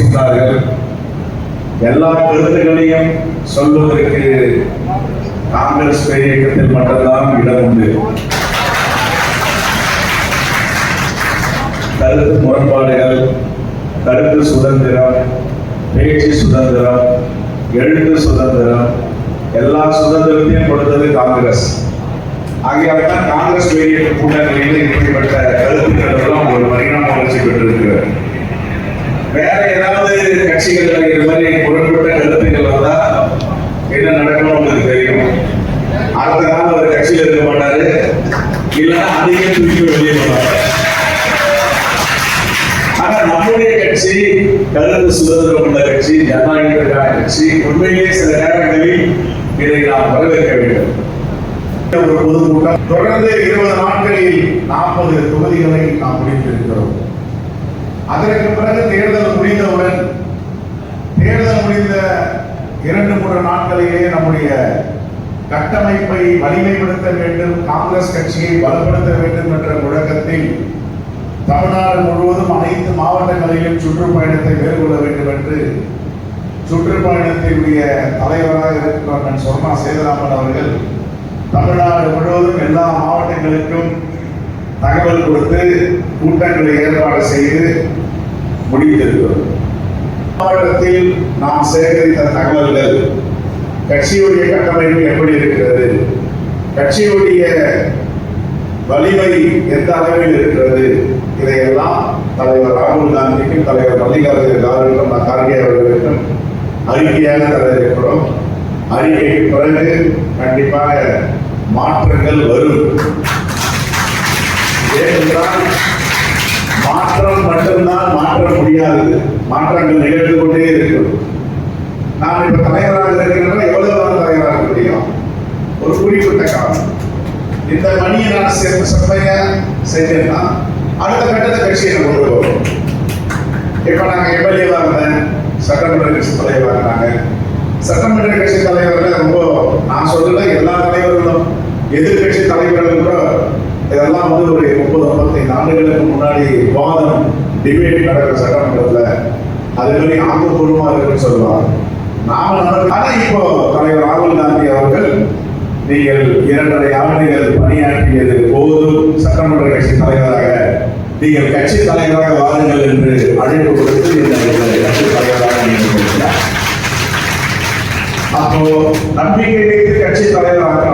சொன்னார்கள். எல்லா கருத்துக்களையும் சொல்வதற்கு காங்கிரஸ் இயக்கத்தில் மட்டும்தான் இடம் உண்டு. கருத்து முரண்பாடுகள், கருத்து சுதந்திரம், பேச்சு சுதந்திரம், எழுத்து சுதந்திரம், எல்லா சுதந்திரத்தையும் கொடுத்தது காங்கிரஸ். ஆகியால்தான் காங்கிரஸ் இயக்க கூட்டங்களில் இப்படிப்பட்ட கருத்துக்கள் எல்லாம் ஒரு பரிணாம வளர்ச்சி பெற்றிருக்கிறது. வேற ஏதாவது கட்சிகள் இது மாதிரி முரண்பட்ட கருத்துக்கள் வந்தா என்ன நடக்கணும் உங்களுக்கு தெரியும். அடுத்த நாள் ஒரு கட்சியில் இருக்க மாட்டாரு, இல்லைன்னா அதிக தூக்கி வெளியே போவாங்க. ஆனா நம்முடைய கட்சி கருத்து சுதந்திரம் உள்ள கட்சி, ஜனநாயகத்திற்கான கட்சி. உண்மையிலே சில நேரங்களில் இதை நாம் வரவேற்க வேண்டும். ஒரு பொதுக்கூட்டம் தொடர்ந்து 20 நாட்களில் 40 தொகுதிகளை நாம் முடித்திருக்கிறோம். அதற்கு பிறகு தேர்தல் முடிந்தவுடன், தேர்தல் முடிந்த 2-3 நாட்களிலே நம்முடைய கட்டமைப்பை வலிமைப்படுத்த வேண்டும், காங்கிரஸ் கட்சியை பலப்படுத்த வேண்டும் என்ற முழக்கத்தில் தமிழ்நாடு முழுவதும் அனைத்து மாவட்டங்களிலும் சுற்றுப்பயணத்தை மேற்கொள்ள வேண்டும் என்று சுற்றுப்பயணத்தினுடைய தலைவராக இருக்கிற சொர்ணா சேதுராமன் அவர்கள் தமிழ்நாடு முழுவதும் எல்லா மாவட்டங்களுக்கும் தகவல் கொடுத்து கூட்டங்களை ஏற்பாடு செய்து முடித்திருக்கிறோம். மாவட்டத்தில் நாம் சேகரித்த தகவல்கள், கட்சியுடைய கட்டமைப்பு எப்படி இருக்கிறது, கட்சியுடைய வலிமை எந்த அளவில் இருக்கிறது, இதையெல்லாம் தலைவர் ராகுல் காந்திக்கும் தலைவர் மல்லிகார்ஜுன கார்கே அவர்களுக்கும் அறிக்கையாக தர இருக்கிறோம். அறிக்கைக்கு பிறகு கண்டிப்பாக மாற்றங்கள் வரும். ஏனென்றால் மாற்றம் மட்டும்தான் மாற்ற முடியாது, மாற்றங்கள் நிகழ்ந்து கொண்டே இருக்கும். நான் இப்ப தலைவராக இருக்கிறேன்னா எவ்வளவு நாள் தலைவராக முடியும்? ஒரு குறிப்பிட்ட காலம். இந்த பணியை நான் செம்மையா செஞ்சேன்னா அடுத்த கட்டத்தை கட்சியை கொண்டு போவோம். இப்ப நாங்க எம்எல்ஏவா இருந்தேன், சட்டமன்ற கட்சி தலைவராக. சட்டமன்ற கட்சி தலைவர்கள் ரொம்ப, நான் சொல்லல எல்லா தலைவர்களும், எதிர்கட்சி தலைவர்களும் கூட இதெல்லாம் வந்து ஒரு 30-35 ஆண்டுகளுக்கு முன்னாடி வாதம் டிபேட் நடக்கிற சட்டமன்றத்தில் அது மாதிரி ஆக்கப்பூர்வமா இருக்குன்னு சொல்லுவாங்க. ஆனா இப்போ தலைவர் ராகுல் காந்தி அவர்கள், நீங்கள் 2.5 ஆண்டுகள் பணியாற்றியது போதும், சட்டமன்ற கட்சி தலைவராக நீங்கள் கட்சி தலைவராக வாருங்கள் என்று அழைப்பு கொடுத்து இந்த கட்சி தலைவராக நியமித்திருக்கிறார். அப்போ நம்பிக்கை வைத்து கட்சி தலைவராக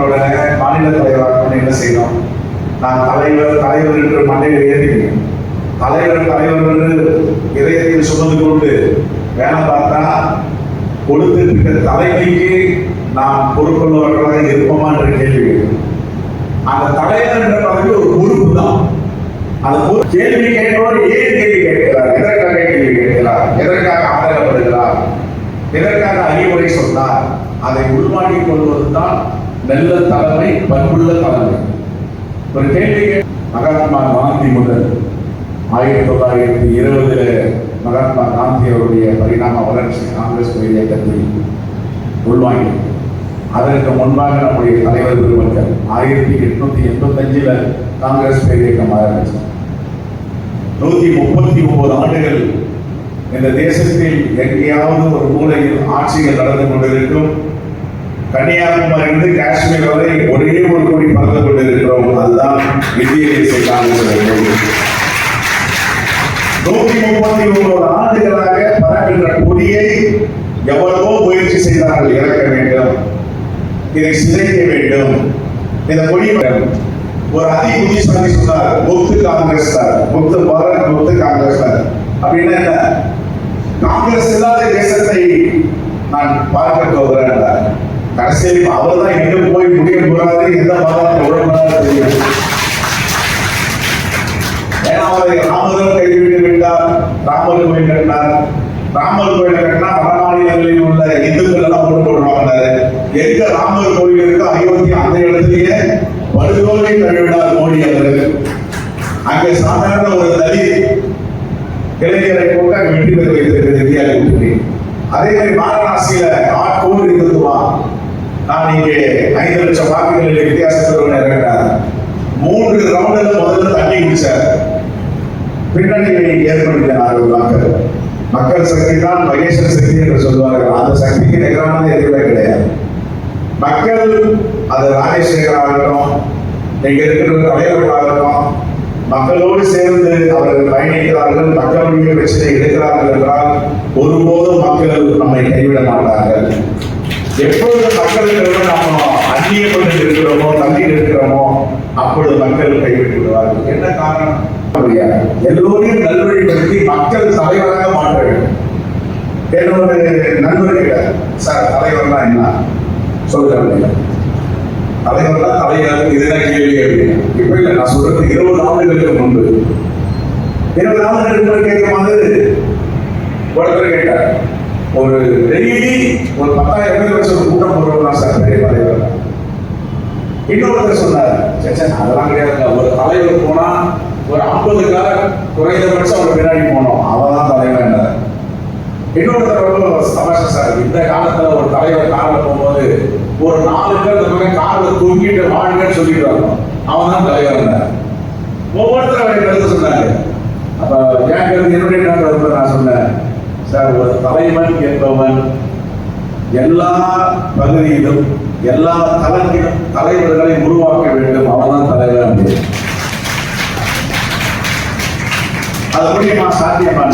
மாநில தலைவராக என்ன செய்யணும்? நான் தலைவர் என்று மண்டையில் ஏறிக்கிறேன். தலைவர் என்று இதயத்தில் சுமந்து கொண்டு வேலை பார்த்தா கொடுத்துட்டு இருக்கிற தலைமைக்கு நாம் பொறுப்புள்ளவர்களாக இருப்போமா என்ற கேள்வி. அந்த தலைவர் என்ற பதவி ஒரு பொறுப்பு தான். அந்த கேள்வி கேட்பவர் ஏன் கேள்வி கேட்கிறார், எதற்காக கேள்வி கேட்கிறார், எதற்காக ஆதரப்படுகிறார், எதற்காக அறிவுரை சொன்னார், அதை உள்வாங்கிக் கொள்வதுதான் நல்ல தலைமை, பண்புள்ள தலைமை. ஒரு கேள்வி, மகாத்மா காந்தி முதல் 1920 மகாத்மா காந்தி அவருடைய பரிணாம வளர்ச்சி காங்கிரஸ் இயக்கத்தில் உள்வாங்கி, அதற்கு முன்பாக நம்முடைய தலைவர் பெருமக்கள் 1885 காங்கிரஸ் இயக்கம் ஆரம்பிச்சு 139 ஆண்டுகள் இந்த தேசத்தில் எங்கேயாவது ஒரு மூலையில் ஆட்சிகள் நடந்து கொண்டிருக்கும். கன்னியாகுமரியிலிருந்து காஷ்மீர் வரை ஒரே ஒரு கொடி பறந்து கொண்டிருக்கிறோம். அதுதான் இந்திய தேசிய காங்கிரஸ். 139 ஆண்டுகளாக பறக்கின்ற கொடியை எவ்வளவோ முயற்சி செய்தார்கள், இறக்க வேண்டும், இதை சிதைக்க வேண்டும், இந்த கொடி. ஒரு அதி புத்திசாலி சொன்னார், முக்து காங்கிரஸ் சார், முக்து பாரத், முக்து காங்கிரஸ் சார். அப்படின்னா என்ன? காங்கிரஸ் இல்லாத தேசத்தை நான் பார்க்க போகிறேன். கடைசியில் அவர் தான் எங்க போய் முடிய போறாரு, எந்த பாரத்தை உடம்பு தெரியும். ஏன்னா அவரை ராமரும் கைவிட்டு விட்டார், ராமர் கோயில் கட்டினார். ராமர் கோயில் கட்டினா வட மாநிலங்களில் உள்ள இந்துக்கள் எல்லாம் ஓட்டு போடுவாங்க. எங்க ராமர் கோயில் இருக்கோ அயோத்தி அந்த இடத்துலயே படுகோலை கழுவினார் மோடி அவர்கள். அங்கே சாதாரண ஒரு தலித் இளைஞரை போட்டு அங்கே வெற்றி பெற வைத்திருக்கிறது இந்தியா கூட்டணி. அதே மாதிரி வாரணாசியில ஆட்கோடு இருந்துவா, நான் இங்கே 5 லட்சம் வாக்குகளில் வித்தியாசத்தோடு இறங்கினார். 3 ரவுண்டில் முதல்ல தண்ணி குடிச்சார். பின்னணியை ஏற்படுத்தினார் மக்கள். மக்கள் சக்தி தான் மகேஸ்வர சக்தி என்று சொல்வார்கள். அந்த சக்திக்கு நிகரானது எதுவுமே கிடையாது. மக்கள், அது ராஜசேகர் ஆகட்டும், இங்க இருக்கிற தலைவர்களாகட்டும், மக்களோடு சேர்ந்து அவர்கள் பயணிக்கிறார்கள், மக்களுடைய பிரச்சனை எடுக்கிறார்கள் என்றால் ஒருபோதும் மக்கள் நம்மை கைவிட மாட்டார்கள். எப்பொழுது மக்களுக்கு நம்ம அந்நியப்பட்டு இருக்கிறோமோ, தள்ளி இருக்கிறோமோ, அப்பொழுது மக்கள் கைவிட்டு விடுவார்கள். என்ன காரணம்? எல்லோரையும் நல்வழிப்படுத்தி மக்கள் தலைவராக மாற்ற வேண்டும். என்னோட நண்பர்கள், சார் தலைவர்னா என்ன சொல்லுங்க, தலைவர்னா தலைவர் இதுதான் கேள்வி அப்படின்னு. இப்ப இல்ல, நான் சொல்றது 20 ஆண்டுகளுக்கு முன்பு. 20 ஆண்டுகளுக்கு முன்பு கேட்கும் போது ஒருத்தர் கேட்டார், ஒரு டெய்லி ஒரு 10,000 பேர் வச்சு ஒரு கூட்டம் போடுறோம் சார் பெரிய தலைவர். இன்னொருத்தர் சொன்னார், அதெல்லாம் கிடையாது, ஒரு தலைவர் போனா ஒரு 50 கார் குறைந்தபட்சம் அவர் பின்னாடி போனோம், அவன் தான் தலைவர். இன்னொருத்தர் ரொம்ப சபாஷம் சார், இந்த காலத்துல ஒரு தலைவர் கார்ல போகும்போது ஒரு 4 பேர் இந்த பக்கம் கார்ல தூங்கிட்டு வாழ்ங்கன்னு சொல்லிட்டு வரணும், அவன் தான் தலைவர். ஒவ்வொருத்தரும் அவரை கருத்து சொன்னாங்க. அப்ப ஏன் கருத்து என்னுடைய கருத்து நான் சொன்னேன், சார் ஒரு தலைவன் என்பவன் எல்லா பகுதியிலும் எல்லா தளத்திலும் தலைவர்களை உருவாக்க வேண்டும், அவன் தான் தலைவர் அப்படின்னு. அது மூலியமா சாத்தியமான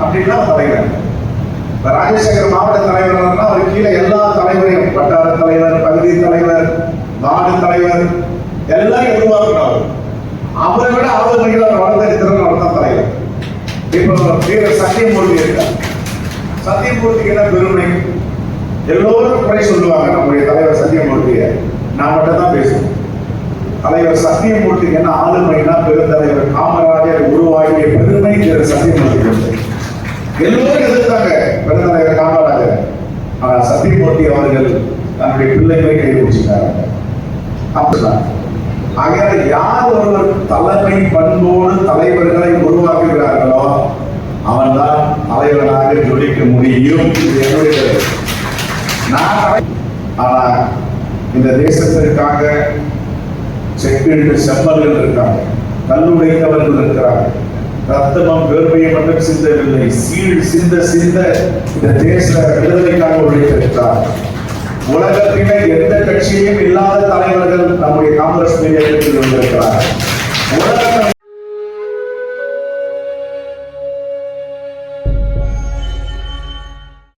அப்படின்னா தலைவர். ராஜசேகர் மாவட்ட தலைவர் அவர் கீழே எல்லா தலைவரையும், வட்டார தலைவர், பகுதி தலைவர், மாநில தலைவர் எல்லாரும் உருவாக்குறாரு. அவரை விட அவர் வளர்ந்தெடுக்கிறது அவர் தான் தலைவர். இப்போ வீரர் சத்தியமூர்த்தி இருக்கார். சத்தியமூர்த்திக்கு என்ன பெருமை? எல்லோரும் குறை சொல்லுவாங்க நம்முடைய தலைவர் சத்தியமூர்த்தியை, நான் மட்டும் தான் பேசுவேன். தலைவர் சத்தியமூர்த்திக்கு என்ன ஆளுமைனா, பெருந்தலைவர் காமராஜர் உருவாக்கிய பெருமை சத்தியமூர்த்தி. எல்லோரும் எதிர்த்தாங்க பெருந்தலைவர் காமராஜர். ஆனால் சத்தியமூர்த்தி அவர்கள் தன்னுடைய பிள்ளைகளை கைப்பிடிச்சிட்டாங்க. அப்படிதான் ஆகையால் யார் ஒருவர் தலைமை பண்போடு தலைவர்களை உருவாக்குகிறார்களோ அவன் தான் தலைவனாக ஜொலிக்க முடியும். ஆனா இந்த தேசத்திற்காக செக்கிட்டு செம்மல்கள் இருக்காங்க, கல்லுடைத்தவர்கள் இருக்கிறாங்க, ரத்தமும் வேர்வையை மட்டும் சிந்தவில்லை, சீழ் சிந்த சிந்த இந்த தேச விடுதலைக்காக உழைத்திருக்கிறார். உலகத்திலே எந்த கட்சியும் இல்லாத தலைவர்கள் நம்முடைய காங்கிரஸ் மீடியா இருக்கிறார்.